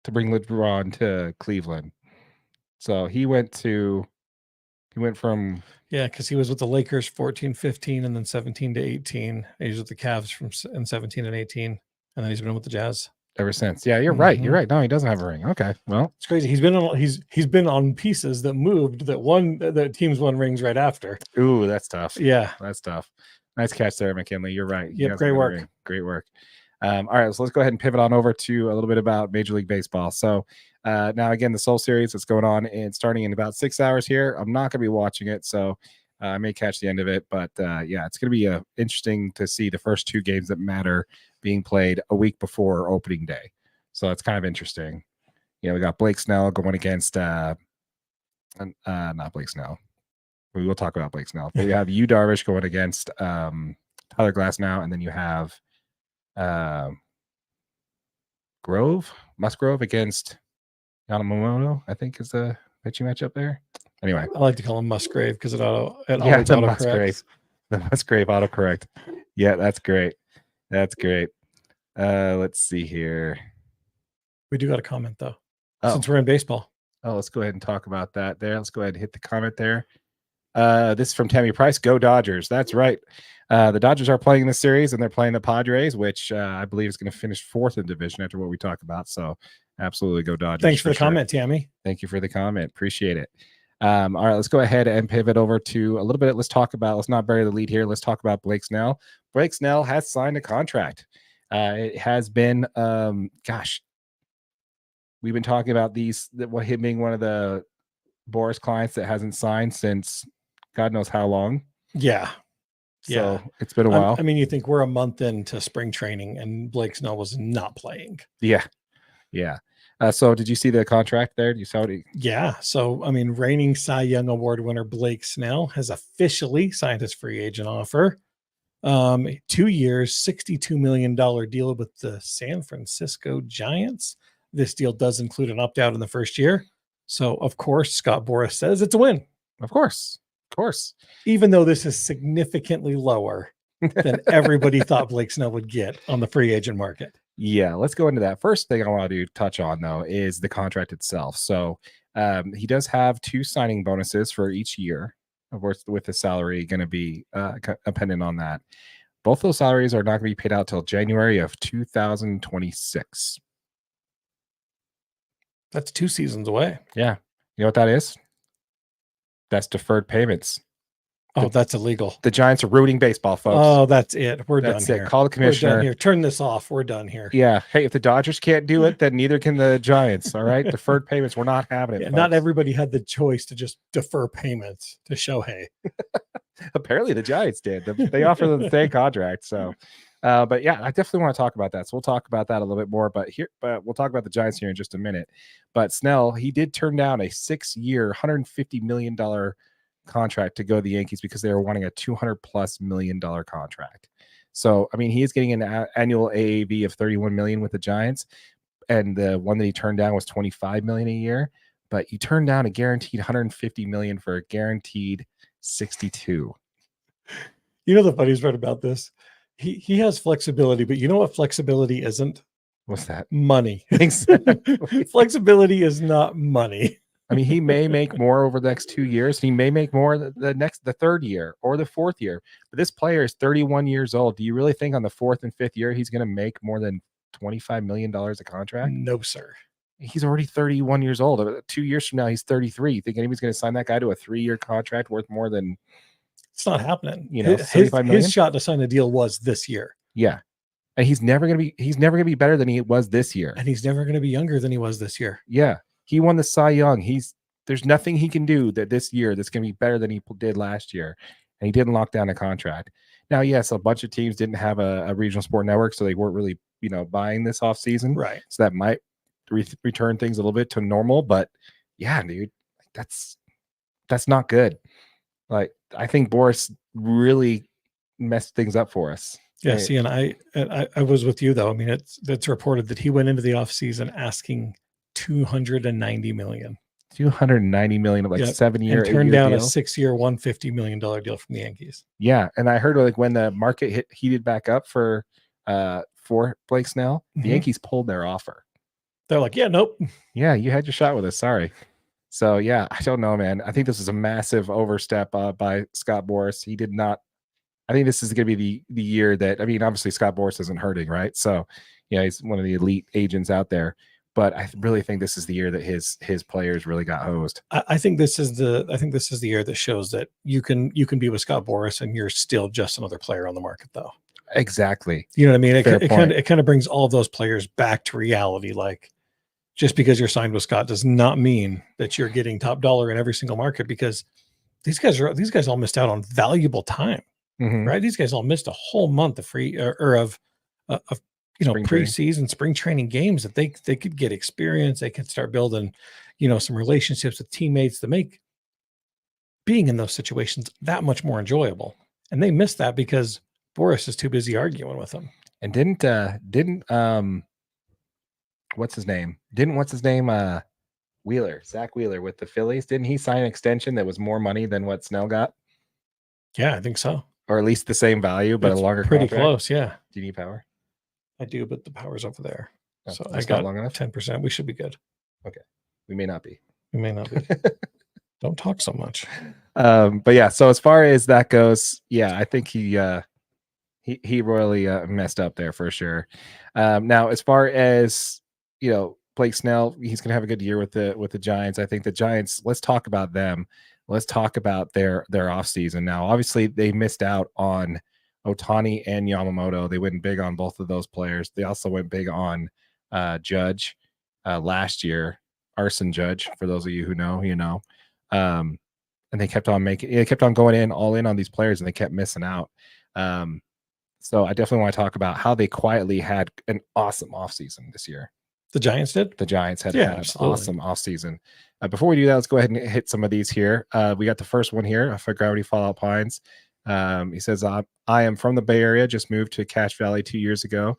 To bring LeBron to Cleveland. So he went from because he was with the Lakers 14-15 and then 17-18. He was with the Cavs in 17 and 18, and then he's been with the Jazz ever since. Yeah, you're right. You're right. No, he doesn't have a ring. Okay, well, it's crazy. He's been on pieces that moved that teams won rings right after. Ooh, that's tough. Yeah, that's tough. Nice catch there, McKinley. You're right. Yep, great work. Great work. All right, so let's go ahead and pivot on over to a little bit about Major League Baseball. So now, again, the Seoul series that's going on and starting in about 6 hours here. I'm not going to be watching it, so I may catch the end of it. But it's going to be interesting to see the first 2 games that matter being played a week before opening day. So it's kind of interesting. We got Blake Snell going against not Blake Snell. We will talk about Blake Snell. But you have Yu Darvish going against Tyler Glasnow, and then you have Musgrove against Yamamoto, I think is the pitching matchup there. Anyway, I like to call him Musgrave because it always Musgrave. The Musgrave autocorrect. Yeah, that's great. That's great. Let's see here. We do got a comment though, since we're in baseball. Let's go ahead and talk about that there. Let's go ahead and hit the comment there. This is from Tammy Price. Go Dodgers. That's right. The Dodgers are playing this series, and they're playing the Padres, which I believe is going to finish 4th in division after what we talk about. So Absolutely, go Dodgers. Thanks for the comment, Tammy. Thank you for the comment. Appreciate it. All right, let's go ahead and pivot over to a little bit. Let's not bury the lead here. Let's talk about Blake Snell. Blake Snell has signed a contract. It has been, we've been talking about him being one of the Boris clients that hasn't signed since God knows how long. Yeah. So it's been a while. I mean, you think we're a month into spring training and Blake Snell was not playing. Yeah. So did you see the contract there? You saw it? Yeah. So, I mean, reigning Cy Young Award winner Blake Snell has officially signed his free agent offer. 2 years, $62 million deal with the San Francisco Giants. This deal does include an opt-out in the first year. So, of course, Scott Boras says it's a win. Of course. Even though this is significantly lower than everybody thought Blake Snell would get on the free agent market. Yeah, let's go into that. First thing I want to touch on, though, is the contract itself. So he does have 2 signing bonuses for each year, of course, with the salary going to be dependent on that. Both those salaries are not going to be paid out till January of 2026. That's 2 seasons away. Yeah. You know what that is? That's deferred payments. Oh, that's illegal. The Giants are ruining baseball, folks. Oh, that's it. That's done it. here. Call the commissioner. We're done here. Turn this off. We're done here. Yeah. Hey, if the Dodgers can't do it, then neither can the Giants. All right. Deferred payments. We're not having it. Yeah, not everybody had the choice to just defer payments to Shohei. Apparently the Giants did. They offer the same contract. So, but yeah, I definitely want to talk about that. So we'll talk about that a little bit more. But we'll talk about the Giants here in just a minute. But Snell, he did turn down a 6-year, $150 million contract to go to the Yankees because they were wanting a $200+ million contract. So, I mean, he is getting an annual AAV of $31 million with the Giants, and the one that he turned down was $25 million a year. But he turned down a guaranteed $150 million for a guaranteed 62. You know the funniest part about this? He has flexibility, but you know what flexibility isn't? What's that? Money. Exactly. Flexibility is not money. I mean, he may make more over the next 2 years. He may make more the third year or the 4th year. But this player is 31 years old. Do you really think on the 4th and 5th year he's going to make more than $25 million a contract? No, sir. He's already 31 years old. 2 years from now, he's 33. You think anybody's going to sign that guy to a 3-year contract worth more than? It's not happening. You know, his shot to sign a deal was this year. Yeah. And he's never going to be better than he was this year. And he's never going to be younger than he was this year. Yeah. He won the Cy Young. There's nothing he can do this year that's going to be better than he did last year. And he didn't lock down a contract. Now, yes, a bunch of teams didn't have a regional sport network, so they weren't really, buying this offseason. Right. So that might return things a little bit to normal. But yeah, dude, that's not good. Like, I think Boris really messed things up for us. Yeah, see, and I was with you though. I mean, it's reported that he went into the offseason asking $290 million. $290 million of 7-year, and turned down a 6-year, $150 million deal from the Yankees. Yeah, and I heard when the market heated back up for Blake Snell, the Yankees pulled their offer. They're like, yeah, nope. Yeah, you had your shot with us. Sorry. So yeah, I don't know, man. I think this is a massive overstep by Scott Boras. He did not. I think this is going to be the year that. I mean, obviously Scott Boras isn't hurting, right? So yeah, he's one of the elite agents out there. But I really think this is the year that his players really got hosed. I think this is the year that shows that you can be with Scott Boras and you're still just another player on the market, though. Exactly. You know what I mean? It kind of brings all of those players back to reality. Like, just because you're signed with Scott does not mean that you're getting top dollar in every single market, because these guys all missed out on valuable time, right? These guys all missed a whole month of free of preseason spring training games that they could get experience. They could start building, some relationships with teammates to make being in those situations that much more enjoyable. And they missed that because Boras is too busy arguing with them. And didn't what's his name? Zach Wheeler with the Phillies. Didn't he sign an extension that was more money than what Snell got? Yeah, I think so. Or at least the same value, but a longer pretty contract. Close. Yeah. Do you need power? I do, but the power's over there. Oh, so I got long enough. 10%. We should be good. Okay. We may not be. Don't talk so much. But yeah, so as far as that goes, yeah, I think he royally messed up there for sure. Now, as far as Blake Snell, he's going to have a good year with the Giants. I think the Giants, let's talk about them. Let's talk about their offseason. Now, obviously, they missed out on Ohtani and Yamamoto. They went big on both of those players. They also went big on Judge last year, Arson Judge, for those of you who know, you know. And they kept on going all in on these players, and they kept missing out. So I definitely want to talk about how they quietly had an awesome offseason this year. The Giants did? The Giants had an awesome offseason. Before we do that, let's go ahead and hit some of these here. We got the first one here for Gravity Fallout Pines. He says, I am from the Bay Area, just moved to Cache Valley 2 years ago.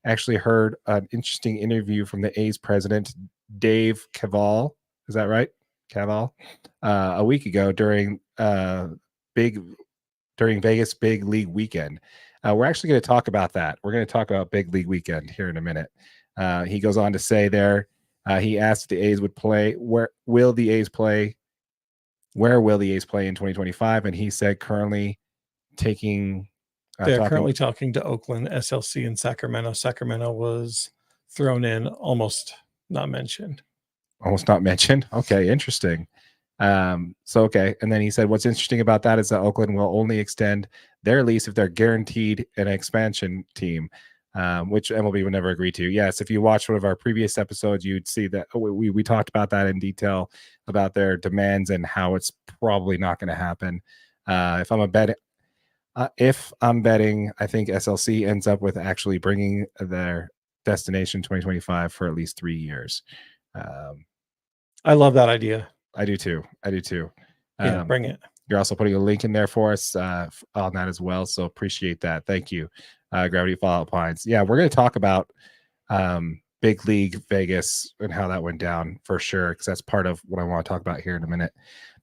Actually heard an interesting interview from the A's president, Dave Kaval. Is that right? Kaval? A week ago during Vegas Big League Weekend. We're actually going to talk about that. We're going to talk about Big League Weekend here in a minute. He goes on to say there, he asked if the A's would play. Where will the A's play in 2025? And he said currently taking. They're currently talking to Oakland, SLC, and Sacramento. Sacramento was thrown in, almost not mentioned. Almost not mentioned. Okay, interesting. Okay. And then he said, what's interesting about that is that Oakland will only extend their lease if they're guaranteed an expansion team, which MLB would never agree to. Yes. If you watch one of our previous episodes, you'd see that we talked about that in detail about their demands and how it's probably not going to happen. If I'm betting, I think SLC ends up with actually bringing their destination 2025 for at least 3 years. I love that idea. I do too. Yeah, bring it. You're also putting a link in there for us on that as well. So appreciate that. Thank you, Gravity Fallout Pines. Yeah, we're going to talk about Big League Vegas and how that went down for sure, because that's part of what I want to talk about here in a minute.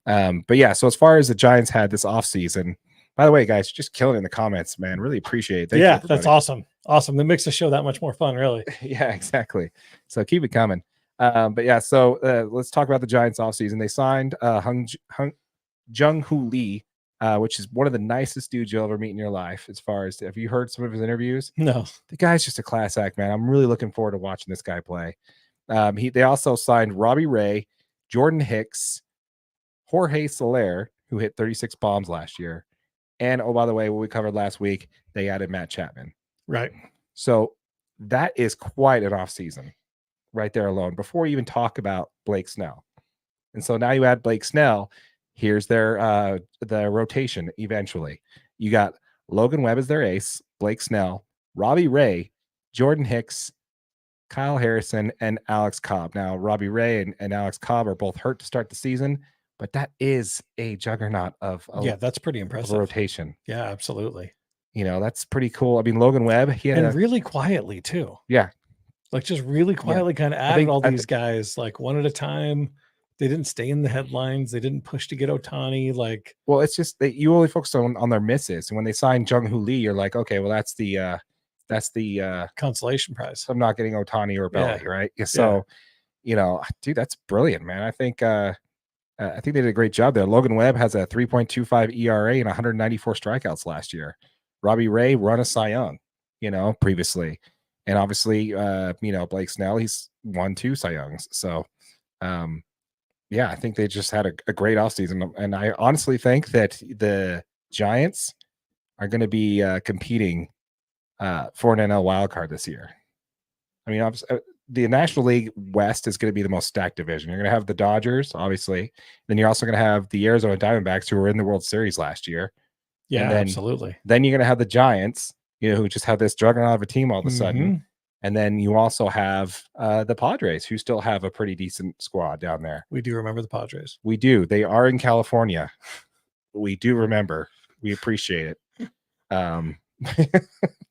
But yeah, so as far as the Giants had this offseason, by the way, guys, just killing in the comments, man. Really appreciate it. Thank you, that's awesome. Awesome. That makes the show that much more fun, really. Yeah, exactly. So keep it coming. But yeah, so let's talk about the Giants offseason. They signed Jung-Hoo Lee, which is one of the nicest dudes you'll ever meet in your life. As far as, have you heard some of his interviews? No. The guy's just a class act, man. I'm really looking forward to watching this guy play. They also signed Robbie Ray, Jordan Hicks, Jorge Soler, who hit 36 bombs last year. And, oh, by the way, what we covered last week, they added Matt Chapman. Right. So that is quite an offseason right there alone, before you even talk about Blake Snell. And so now you add Blake Snell. Here's their the rotation eventually. You got Logan Webb as their ace, Blake Snell, Robbie Ray, Jordan Hicks, Kyle Harrison, and Alex Cobb. Now, Robbie Ray and Alex Cobb are both hurt to start the season, but that is a juggernaut of that's pretty impressive rotation. Yeah, absolutely. You know, that's pretty cool. I mean, Logan Webb, he had really quietly too. Yeah. Like just really quietly kind of added all these guys like one at a time. They didn't stay in the headlines. They didn't push to get Ohtani. Like, well, it's just that you only focus on their misses. And when they signed Jung-Hoo Lee, you're like, okay, well, that's the consolation prize. I'm not getting Ohtani or Belly, right? So, you know, dude, that's brilliant, man. I think they did a great job there. Logan Webb has a 3.25 ERA and 194 strikeouts last year. Robbie Ray won a Cy Young, you know, previously. And obviously, you know, Blake Snell, he's won 2 Cy Youngs. So, yeah, I think they just had a great offseason. And I honestly think that the Giants are going to be competing for an NL wildcard this year. I mean, the National League West is going to be the most stacked division. You're going to have the Dodgers, obviously. Then you're also going to have the Arizona Diamondbacks, who were in the World Series last year. Yeah, absolutely. Then you're going to have the Giants, you know, who just have this juggernaut of a team all of a sudden. And then you also have the Padres, who still have a pretty decent squad down there. We do remember the Padres. We do. They are in California. We do remember. We appreciate it.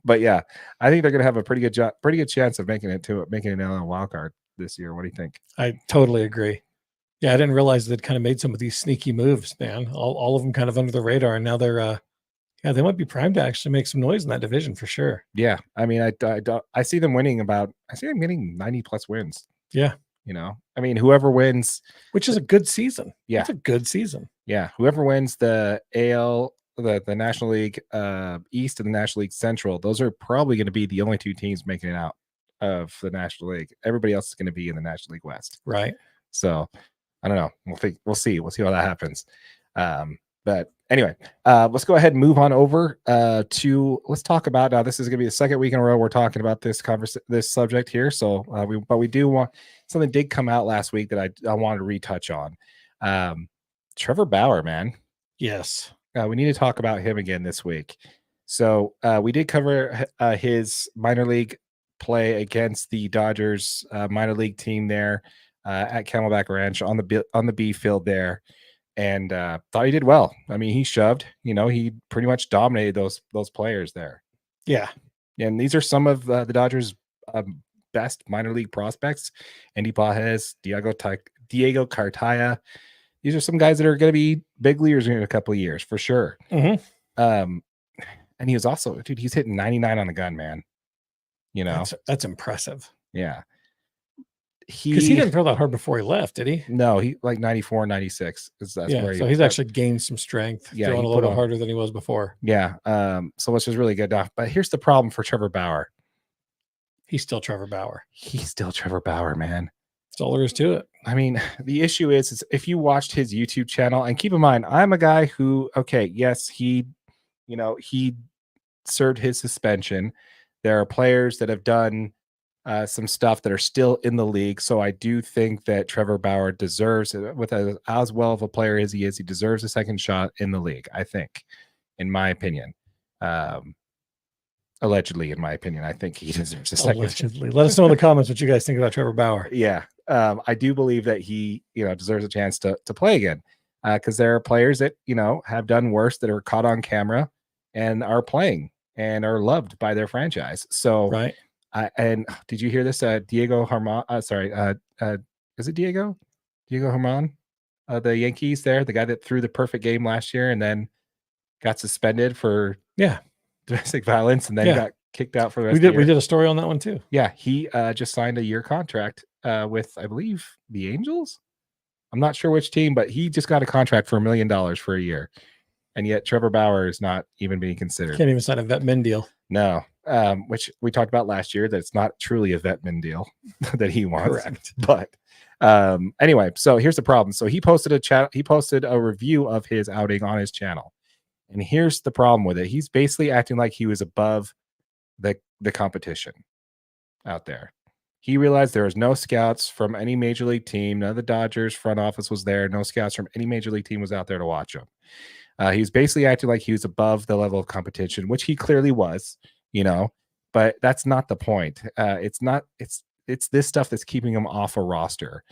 But yeah, I think they're going to have a pretty good chance of making an NL wild card this year. What do you think? I totally agree. Yeah, I didn't realize they'd kind of made some of these sneaky moves, man. All of them kind of under the radar, and now they're they might be primed to actually make some noise in that division for sure. Yeah, I mean, I see them winning I see them getting 90+ wins. Yeah, you know, I mean, whoever wins, which is a good season. Yeah, it's a good season. Yeah, whoever wins the AL, the National League East and the National League Central, those are probably going to be the only 2 teams making it out of the National League. Everybody else is going to be in the National League West. Right. So I don't know. We'll see how that happens. But anyway, let's go ahead and move on over let's talk about now. This is going to be the second week in a row we're talking about this subject here. So we do want something did come out last week that I wanted to retouch on. Trevor Bauer, man. Yes. We need to talk about him again this week. So we did cover his minor league play against the Dodgers minor league team there at Camelback Ranch on the B field there, and thought he did well. I mean, he shoved. He pretty much dominated those players there. Yeah, and these are some of the Dodgers' best minor league prospects: Andy Pages, Diego Cartaya. These are some guys that are going to be big leaguers in a couple of years for sure. Mm-hmm. And he was also, dude, he's hitting 99 on the gun, man. That's impressive. Yeah. Because he didn't throw that hard before he left, did he? No, he like 94, 96. So he's actually gained some strength, throwing a little bit harder than he was before. Yeah. So which is really good. But here's the problem for Trevor Bauer. He's still Trevor Bauer. He's still Trevor Bauer, man. That's all there is to it. I mean, the issue is if you watched his YouTube channel, and keep in mind, I'm a guy who, yes, he served his suspension. There are players that have done some stuff that are still in the league. So I do think that Trevor Bauer deserves, with as well of a player as he is, he deserves a second shot in the league, I think, in my opinion. Allegedly, in my opinion, I think he deserves a second. Allegedly. Let us know in the comments what you guys think about Trevor Bauer. Yeah. I do believe that he, deserves a chance to play again. Because there are players that, have done worse that are caught on camera and are playing and are loved by their franchise. So, right. And did you hear this? Diego Herman, is it Diego? Diego Herman, the Yankees there, the guy that threw the perfect game last year and then got suspended for domestic violence and then got kicked out for the rest of the year. We did a story on that one too. Yeah, he just signed a year contract with, I believe, the Angels. I'm not sure which team, but he just got a contract for $1 million for a year. And yet Trevor Bauer is not even being considered. Can't even sign a vet min deal. No, which we talked about last year, that it's not truly a vet min deal that he wants. Correct. But anyway, so here's the problem. So he posted a review of his outing on his channel. And here's the problem with it. He's basically acting like he was above the competition out there. He realized there was no scouts from any major league team. None of the Dodgers front office was there. No scouts from any major league team was out there to watch him. He was basically acting like he was above the level of competition, which he clearly was, but that's not the point. It's this stuff that's keeping him off a roster.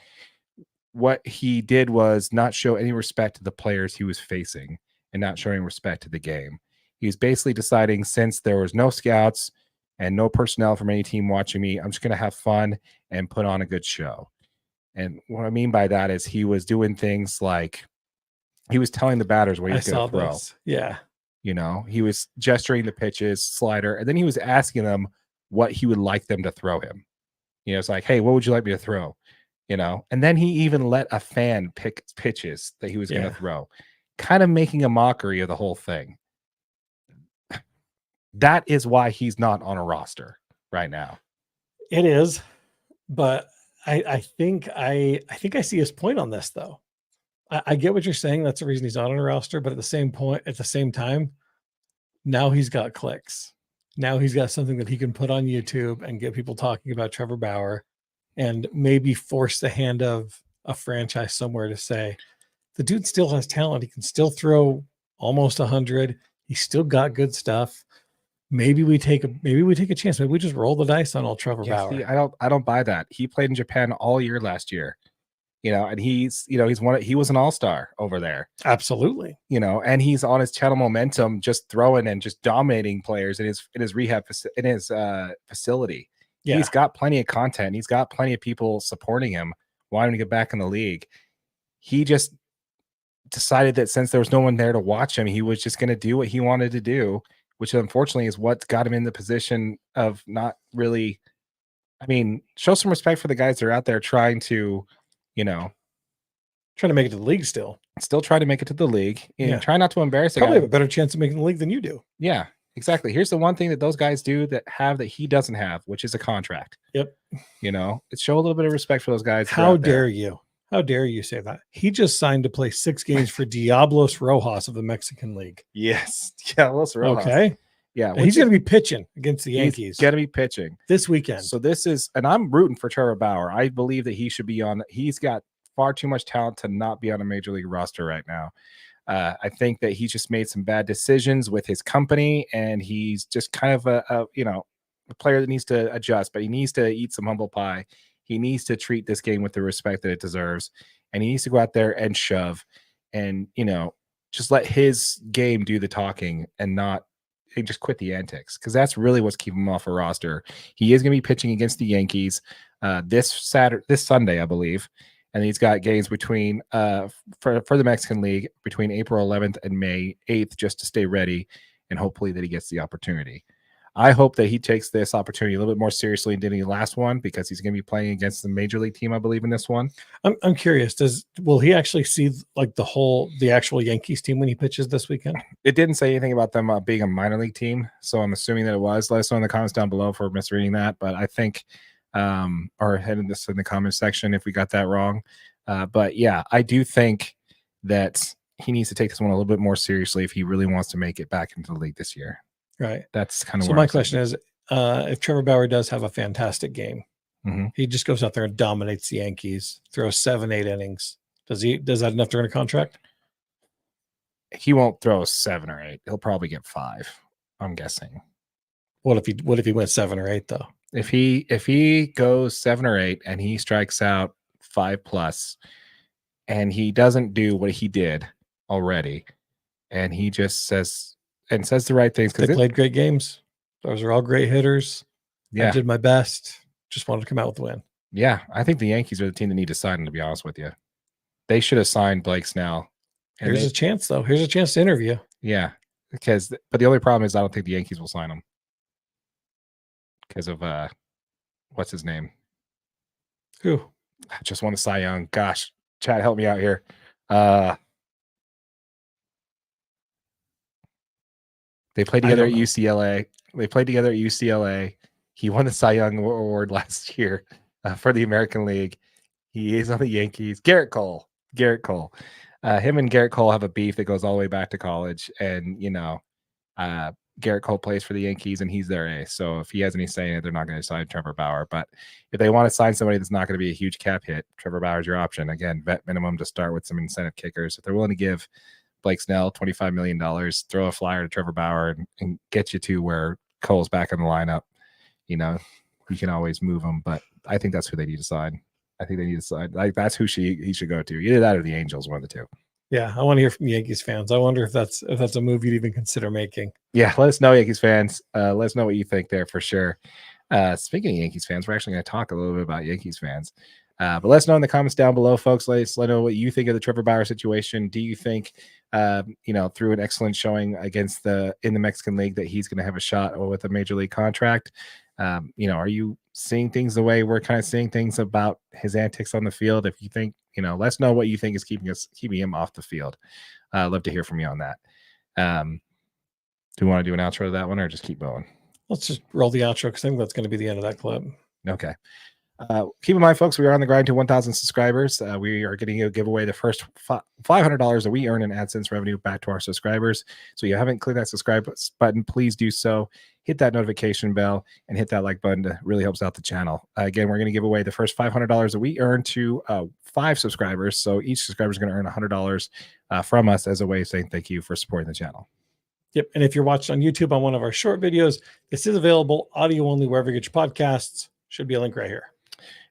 What he did was not show any respect to the players he was facing and not showing respect to the game. He was basically deciding, since there was no scouts and no personnel from any team watching me, I'm just going to have fun and put on a good show. And what I mean by that is he was doing things like he was telling the batters where he's going to throw. This. Yeah. He was gesturing the pitches, slider, and then he was asking them what he would like them to throw him. It's like, hey, what would you like me to throw? And then he even let a fan pick pitches that he was going to throw, kind of making a mockery of the whole thing. That is why he's not on a roster right now. It is, but I think I see his point on this though. I get what you're saying. That's the reason he's not on a roster, but at the same time, now he's got clicks. Now he's got something that he can put on YouTube and get people talking about Trevor Bauer and maybe force the hand of a franchise somewhere to say, the dude still has talent. He can still throw almost 100. He's still got good stuff. Maybe we take a chance. Maybe we just roll the dice on old Trevor Bauer. See, I don't buy that. He played in Japan all year last year. And he was an all-star over there. Absolutely. And he's on his channel momentum, just throwing and just dominating players in his rehab facility. Yeah. He's got plenty of content. He's got plenty of people supporting him, wanting to get back in the league. He just decided that since there was no one there to watch him, he was just going to do what he wanted to do, which unfortunately is what got him in the position of not really, show some respect for the guys that are out there trying to, trying to make it to the league still try to make it to the league and try not to embarrass probably have a better chance of making the league than you do. Yeah. Exactly. Here's the one thing that those guys do that he doesn't have, which is a contract. Yep. It's show a little bit of respect for those guys. How dare you? How dare you say that? He just signed to play 6 games for Diablos Rojas of the Mexican League. Yes. Diablos Rojas. Okay. Yeah. He's going to be pitching against the Yankees. He's going to be pitching this weekend. So and I'm rooting for Trevor Bauer. I believe that he should be he's got far too much talent to not be on a major league roster right now. I think that he just made some bad decisions with his company, and he's just kind of a player that needs to adjust, but he needs to eat some humble pie. He needs to treat this game with the respect that it deserves, and he needs to go out there and shove and, just let his game do the talking and just quit the antics, because that's really what's keeping him off a roster. He is going to be pitching against the Yankees this Sunday, I believe. And he's got games between for the Mexican League between April 11th and May 8th, just to stay ready, and hopefully that he gets the opportunity. I hope that he takes this opportunity a little bit more seriously than the last one, because he's going to be playing against the major league team, I believe, in this one. I'm curious. Will he actually see like the actual Yankees team when he pitches this weekend? It didn't say anything about them being a minor league team, so I'm assuming that it was. Let us know in the comments down below for misreading that, but I think. Or heading this in the comment section if we got that wrong. But yeah, I do think that he needs to take this one a little bit more seriously if he really wants to make it back into the league this year. Right. That's kind of so. My question is, if Trevor Bauer does have a fantastic game, he just goes out there and dominates the Yankees, throws 7-8 innings. Does that enough to earn a contract? He won't throw 7 or 8. He'll probably get 5. I'm guessing. What if he went 7 or 8 though? If he goes 7 or 8 and he strikes out 5+, and he doesn't do what he did already, and he just says the right things, because they played great games. Those are all great hitters. Yeah, I did my best. Just wanted to come out with a win. Yeah, I think the Yankees are the team that need to sign him, to be honest with you. They should have signed Blake Snell. Here's a chance, though. Here's a chance to interview. Yeah, but the only problem is I don't think the Yankees will sign him. Because of what's his name? Who? I just want to Cy Young. Gosh, Chad, help me out here. They played together at UCLA. He won the Cy Young Award last year for the American League. He is on the Yankees. Garrett Cole. Him and Garrett Cole have a beef that goes all the way back to college, and Garrett Cole plays for the Yankees, and he's their ace. So if he has any say in it, they're not going to sign Trevor Bauer. But if they want to sign somebody that's not going to be a huge cap hit, Trevor Bauer's your option. Again, vet minimum to start with some incentive kickers. If they're willing to give Blake Snell $25 million, throw a flyer to Trevor Bauer and get you to where Cole's back in the lineup, you can always move him. But I think that's who they need to sign. I think they need to sign. Like, that's who he should go to. Either that or the Angels, one of the two. Yeah, I want to hear from Yankees fans. I wonder if that's a move you'd even consider making. Yeah, let us know, Yankees fans. Let us know what you think there for sure. Speaking of Yankees fans, we're actually going to talk a little bit about Yankees fans. But let us know in the comments down below, folks. Let us know what you think of the Trevor Bauer situation. Do you think, through an excellent showing in the Mexican League, that he's going to have a shot with a major league contract? Are you seeing things the way we're kind of seeing things about his antics on the field? If you think, let us know what you think is keeping him off the field. I'd love to hear from you on that. Do you want to do an outro to that one, or just keep going? Let's just roll the outro, because I think that's going to be the end of that clip. Okay. Keep in mind, folks, we are on the grind to 1,000 subscribers. We are getting a giveaway, the first $500 that we earn in AdSense revenue back to our subscribers. So if you haven't clicked that subscribe button, please do so. Hit that notification bell and hit that like button. It really helps out the channel. Again, we're going to give away the first $500 that we earn to 5 subscribers. So each subscriber is going to earn $100 from us as a way of saying thank you for supporting the channel. Yep. And if you're watching on YouTube on one of our short videos, this is available audio only wherever you get your podcasts. Should be a link right here.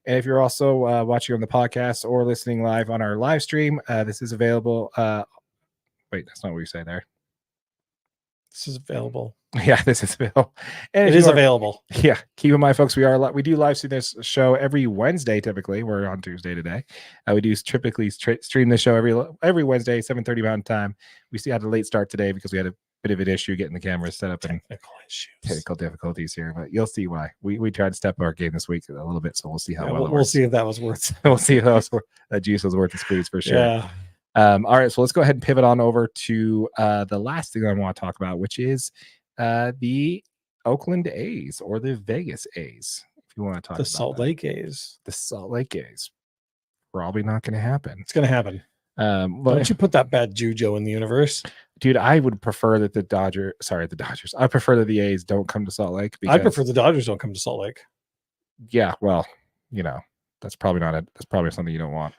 And if you're also watching on the podcast or listening live on our live stream, this is available. Wait, that's not what we say there. This is available. Yeah, this is available. And it is available. Yeah. Keep in mind, folks, we do live stream this show every Wednesday. Typically, we're on Tuesday today. We do typically stream the show every Wednesday, 7:30 Mountain Time. We had a late start today because we had a bit of an issue getting the camera set up and technical difficulties here, but you'll see why. We tried to step our game this week a little bit, so we'll see how we'll see if that was worth. We'll see if that juice was worth the squeeze for sure. Yeah. All right, so let's go ahead and pivot on over to the last thing I want to talk about, which is The Oakland A's or the Vegas A's, if you want to talk The about Salt that. Lake A's. The Salt Lake A's. Probably not going to happen. It's going to happen. But, don't you put that bad juju in the universe? Dude, I would prefer that the Dodgers. I prefer that the A's don't come to Salt Lake. Because, I prefer the Dodgers don't come to Salt Lake. Yeah, well, that's probably that's probably something you don't want.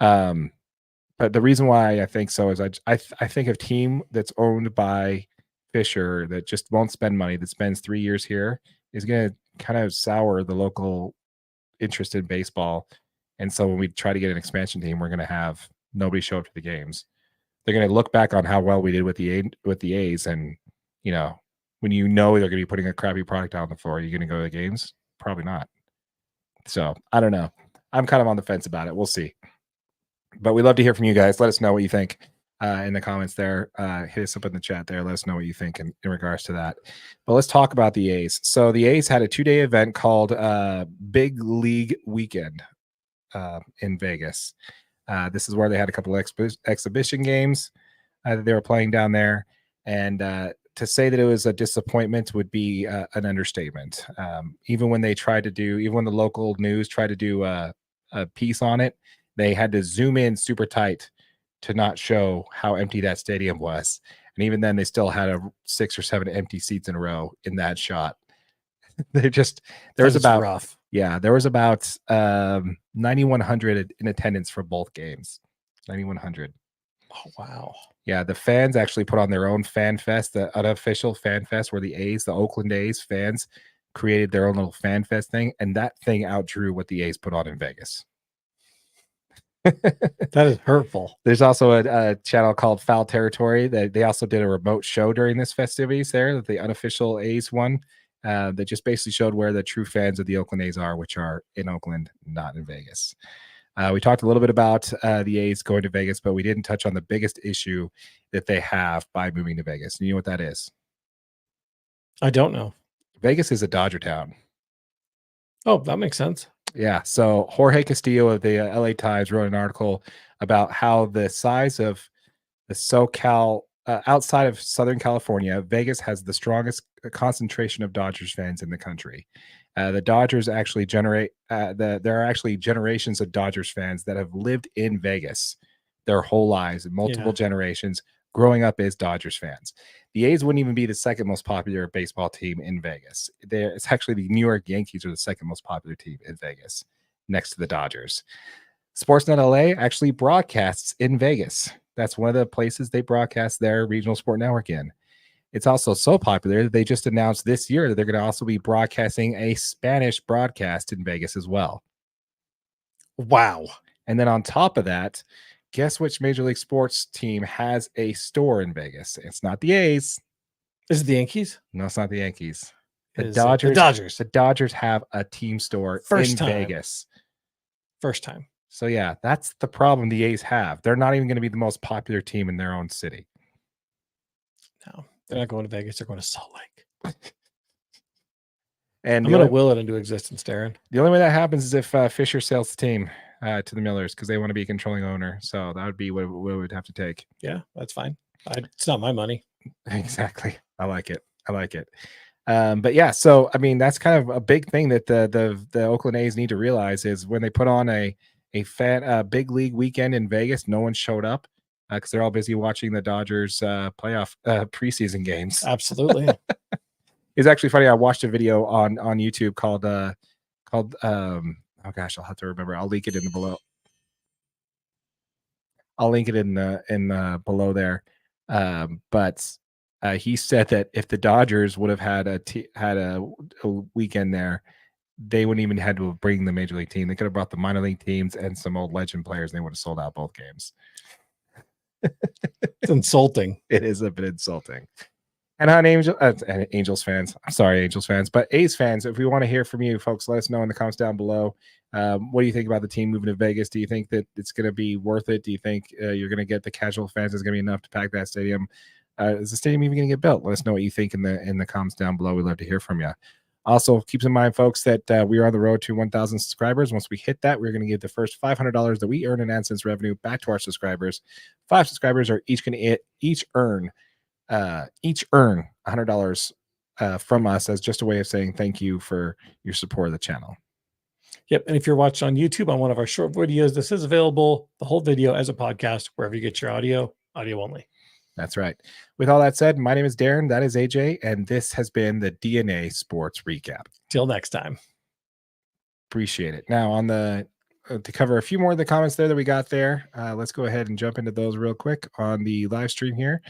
But the reason why I think so is I think a team that's owned by Fisher that just won't spend money, that spends 3 years here, is going to kind of sour the local interest in baseball. And so when we try to get an expansion team, we're going to have nobody show up to the games. They're going to look back on how well we did with the A's, and when they're going to be putting a crappy product out on the floor, are you going to go to the games? Probably not. So I don't know. I'm kind of on the fence about it. We'll see. But we'd love to hear from you guys. Let us know what you think in the comments there. Hit us up in the chat there. Let us know what you think in regards to that. But let's talk about the A's. So the A's had a 2-day event called Big League Weekend in Vegas. This is where they had a couple of exhibition games that they were playing down there. And to say that it was a disappointment would be an understatement. Even when the local news tried to do a piece on it, they had to zoom in super tight to not show how empty that stadium was. And even then, they still had 6 or 7 empty seats in a row in that shot. There was about 9,100 in attendance for both games. 9,100. Oh, wow. Yeah, the fans actually put on their own fan fest, the unofficial fan fest, where the Oakland A's fans created their own little fan fest thing, and that thing outdrew what the A's put on in Vegas. That is hurtful. There's also a channel called Foul Territory that they also did a remote show during this festivities there, the unofficial A's one, that just basically showed where the true fans of the Oakland A's are, which are in Oakland, not in Vegas. We talked a little bit about the A's going to Vegas, but we didn't touch on the biggest issue that they have by moving to Vegas. You know what that is? I don't know. Vegas is a Dodger town. Oh, that makes sense. Yeah. So Jorge Castillo of the LA Times wrote an article about how the size of the SoCal outside of Southern California, Vegas has the strongest concentration of Dodgers fans in the country. The Dodgers actually there are actually generations of Dodgers fans that have lived in Vegas their whole lives, multiple generations, growing up as Dodgers fans. The A's wouldn't even be the second most popular baseball team in Vegas. It's actually the New York Yankees are the second most popular team in Vegas, next to the Dodgers. Sportsnet LA actually broadcasts in Vegas. That's one of the places they broadcast their regional sport network in. It's also so popular that they just announced this year that they're going to also be broadcasting a Spanish broadcast in Vegas as well. Wow. And then on top of that, guess which Major League Sports team has a store in Vegas? It's not the A's. Is it the Yankees? No, it's not the Yankees. The Dodgers. The Dodgers have a team store in Vegas. First time. So, yeah, that's the problem the A's have. They're not even going to be the most popular team in their own city. No, they're not going to Vegas. They're going to Salt Lake. And I'm going to will it into existence, Darren. The only way that happens is if Fisher sells the team to the Millers because they want to be a controlling owner. So that would be what it would have to take. Yeah, that's fine. It's not my money. Exactly. I like it. But yeah, so I mean, that's kind of a big thing that the Oakland A's need to realize is when they put on a big league weekend in Vegas, no one showed up because they're all busy watching the Dodgers playoff preseason games. Absolutely. It's actually funny. I watched a video on YouTube called oh gosh, I'll have to remember. I'll link it in the below. I'll link it in below there. But he said that if the Dodgers would have had a weekend there, they wouldn't even had to bring the major league team. They could have brought the minor league teams and some old legend players, and they would have sold out both games. It's insulting. It is a bit insulting. And on Angels fans, I'm sorry, Angels fans, but A's fans, if we want to hear from you folks, let us know in the comments down below. What do you think about the team moving to Vegas? Do you think that it's going to be worth it? Do you think you're going to get the casual fans? Is going to be enough to pack that stadium? Is the stadium even going to get built? Let us know what you think in the comments down below. We'd love to hear from you. Also, keep in mind, folks, that we are on the road to 1,000 subscribers. Once we hit that, we're going to give the first $500 that we earn in AdSense revenue back to our subscribers. 5 subscribers are each going to earn each earn $100 from us as just a way of saying thank you for your support of the channel. Yep. And if you're watching on YouTube on one of our short videos, this is available, the whole video as a podcast, wherever you get your audio only. That's right. With all that said, my name is Darren. That is AJ. And this has been the DNA Sports Recap. Till next time. Appreciate it. Now, on the to cover a few more of the comments there that we got there, let's go ahead and jump into those real quick on the live stream here.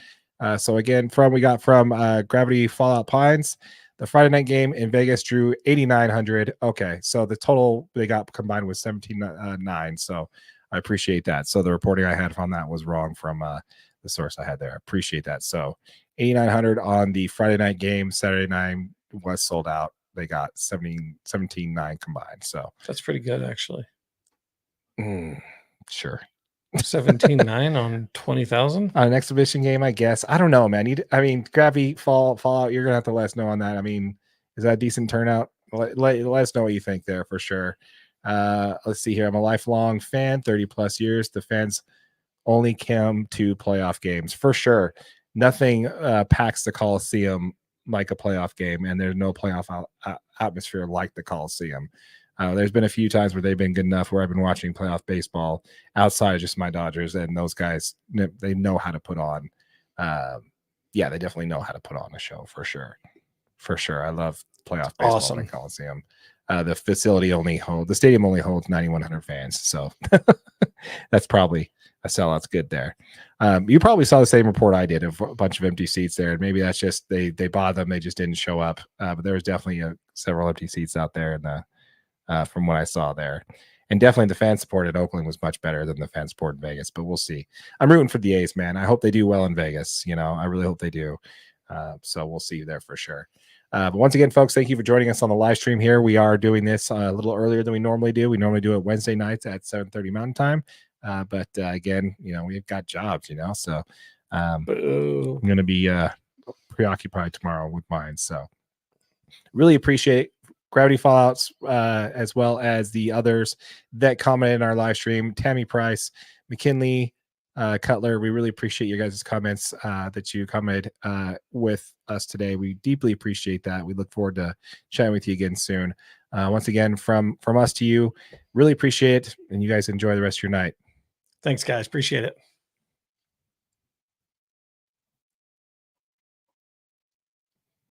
So again, we got from Gravity Fallout Pines. The Friday night game in Vegas drew 8,900. Okay, so the total they got combined was 17,900. So I appreciate that. So the reporting I had on that was wrong from the source I had there. I appreciate that. So 8,900 on the Friday night game. Saturday night was sold out. They got 17,900 combined. So that's pretty good, actually. Sure. 17,900 on 20,000 on an exhibition game, I guess. I don't know, man. I mean, Gravity Fallout. You're gonna have to let us know on that. I mean, is that a decent turnout? Let us know what you think there for sure. Let's see here. I'm a lifelong fan, 30 plus years. The fans only come to playoff games for sure. Nothing packs the Coliseum like a playoff game, and there's no playoff atmosphere like the Coliseum. There's been a few times where they've been good enough where I've been watching playoff baseball outside of just my Dodgers, and those guys, they know how to put on. They definitely know how to put on a show for sure. For sure. I love playoff baseball in the Coliseum. The stadium only holds 9,100 fans. So that's probably a sellout's good there. You probably saw the same report I did of a bunch of empty seats there. And maybe that's just, they bought them. They just didn't show up. But there was definitely several empty seats out there in the, from what I saw there. And definitely the fan support at Oakland was much better than the fan support in Vegas, but we'll see. I'm rooting for the A's, man. I hope they do well in Vegas. I really hope they do. So we'll see you there for sure. But once again, folks, thank you for joining us on the live stream here. We are doing this a little earlier than we normally do. We normally do it Wednesday nights at 7:30 Mountain Time. But again, we've got jobs, so I'm going to be preoccupied tomorrow with mine. So really appreciate Gravity Fallouts, as well as the others that commented in our live stream. Tammy Price, McKinley, Cutler, we really appreciate you guys' comments that you commented with us today. We deeply appreciate that. We look forward to chatting with you again soon. Once again, from us to you, really appreciate it, and you guys enjoy the rest of your night. Thanks, guys. Appreciate it.